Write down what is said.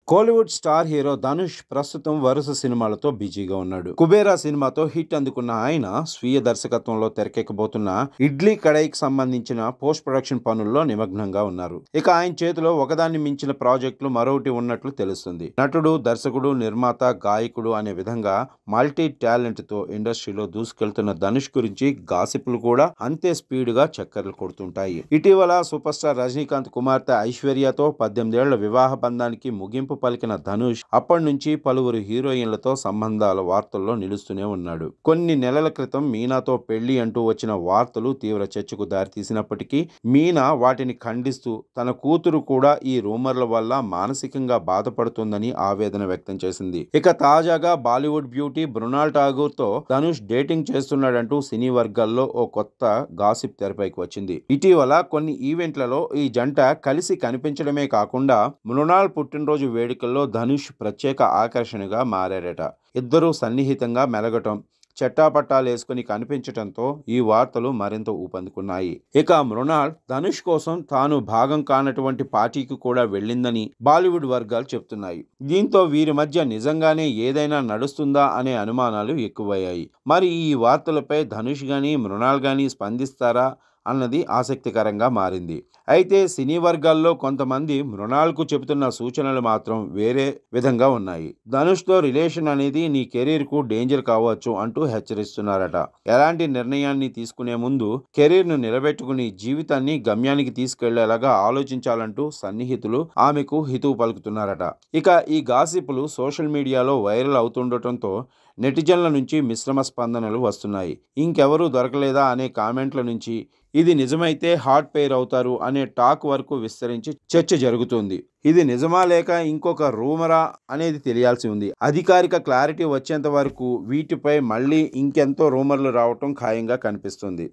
Kollywood star hero Dhanush ప్రస్తుతం వరుస సినిమాలతో బిజీగా ఉన్నాడు. కుబేరా సినిమాతో హిట్ అందుకున్న ఆయన స్వీయ దర్శకత్వంలో తెరకెక్కబోతున్న ఇడ్లీ కడాయికి సంబంధించిన పోస్ట్ ప్రొడక్షన్ పనుల్లో నిమగ్నంగా ఉన్నారు. ఇక ఆయన చేతిలో ఒకదాన్ని మించిన ప్రాజెక్టులు మరొకటి ఉన్నట్లు తెలుస్తుంది. నటుడు, దర్శకుడు, నిర్మాత, గాయకుడు అనే విధంగా మల్టీ టాలెంట్ తో ఇండస్ట్రీలో దూసుకెళ్తున్న ధనుష్ గురించి గాసిపులు కూడా అంతే స్పీడ్ గా చక్కర్లు కొడుతుంటాయి. ఇటీవల సూపర్ స్టార్ రజనీకాంత్ కుమార్తె ఐశ్వర్యతో 18 ఏళ్ల వివాహ బంధానికి ముగింపు పలికిన ధనుష్ అప్పటి నుంచి పలువురు హీరోయిన్లతో సంబంధాల వార్తల్లో నిలుస్తూనే ఉన్నాడు. కొన్ని నెలల క్రితం మీనాతో పెళ్లి అంటూ వచ్చిన వార్తలు తీవ్ర చర్చకు దారితీసినప్పటికీ మీనా వాటిని ఖండిస్తూ తన కూతురు కూడా ఈ రూమర్ల వల్ల మానసికంగా బాధపడుతుందని ఆవేదన వ్యక్తం చేసింది. ఇక తాజాగా బాలీవుడ్ బ్యూటీ మృణాల్ ఠాగూర్ తో ధనుష్ డేటింగ్ చేస్తున్నాడంటూ సినీ వర్గాల్లో ఓ కొత్త గాసిప్ తెరపైకి వచ్చింది. ఇటీవల కొన్ని ఈవెంట్లలో ఈ జంట కలిసి కనిపించడమే కాకుండా మృణాల్ పుట్టినరోజు వేడుకల్లో ధనుష్ ప్రత్యేక ఆకర్షణగా మారారట. ఇద్దరూ సన్నిహితంగా మెలగటం, చెట్టాపట్టాలేసుకుని కనిపించటంతో ఈ వార్తలు మరింత ఊపందుకున్నాయి. ఇక మృణాల్ ధనుష్ కోసం తాను భాగం కానటువంటి పార్టీకి కూడా వెళ్ళిందని బాలీవుడ్ వర్గాలు చెప్తున్నాయి. దీంతో వీరి మధ్య నిజంగానే ఏదైనా నడుస్తుందా అనే అనుమానాలు ఎక్కువయ్యాయి. మరి ఈ వార్తలపై ధనుష్ గానీ మృణాల్ గానీ స్పందిస్తారా అన్నది ఆసక్తికరంగా మారింది. అయితే సినీ వర్గాల్లో కొంతమంది మృణాల్కు చెబుతున్న సూచనలు మాత్రం వేరే విధంగా ఉన్నాయి. ధనుష్తో రిలేషన్ అనేది నీ కెరీర్కు డేంజర్ కావచ్చు అంటూ హెచ్చరిస్తున్నారట. ఎలాంటి నిర్ణయాన్ని తీసుకునే ముందు కెరీర్ను నిలబెట్టుకుని జీవితాన్ని గమ్యానికి తీసుకెళ్లేలాగా ఆలోచించాలంటూ సన్నిహితులు ఆమెకు హితవు పలుకుతున్నారట. ఇక ఈ గాసిపులు సోషల్ మీడియాలో వైరల్ అవుతుండటంతో నెటిజన్ల నుంచి మిశ్రమ స్పందనలు వస్తున్నాయి. ఇంకెవరూ దొరకలేదా అనే కామెంట్ల నుంచి ఇది నిజమైతే హాట్ పెయిర్ అవుతారు అనే టాక్ వరకు విస్తరించి చర్చ జరుగుతుంది. ఇది నిజమా లేక ఇంకొక రూమరా అనేది తెలియాల్సి ఉంది. అధికారిక క్లారిటీ వచ్చేంత వరకు వీటిపై మళ్ళీ ఇంకెంతో రూమర్లు రావటం ఖాయంగా కనిపిస్తుంది.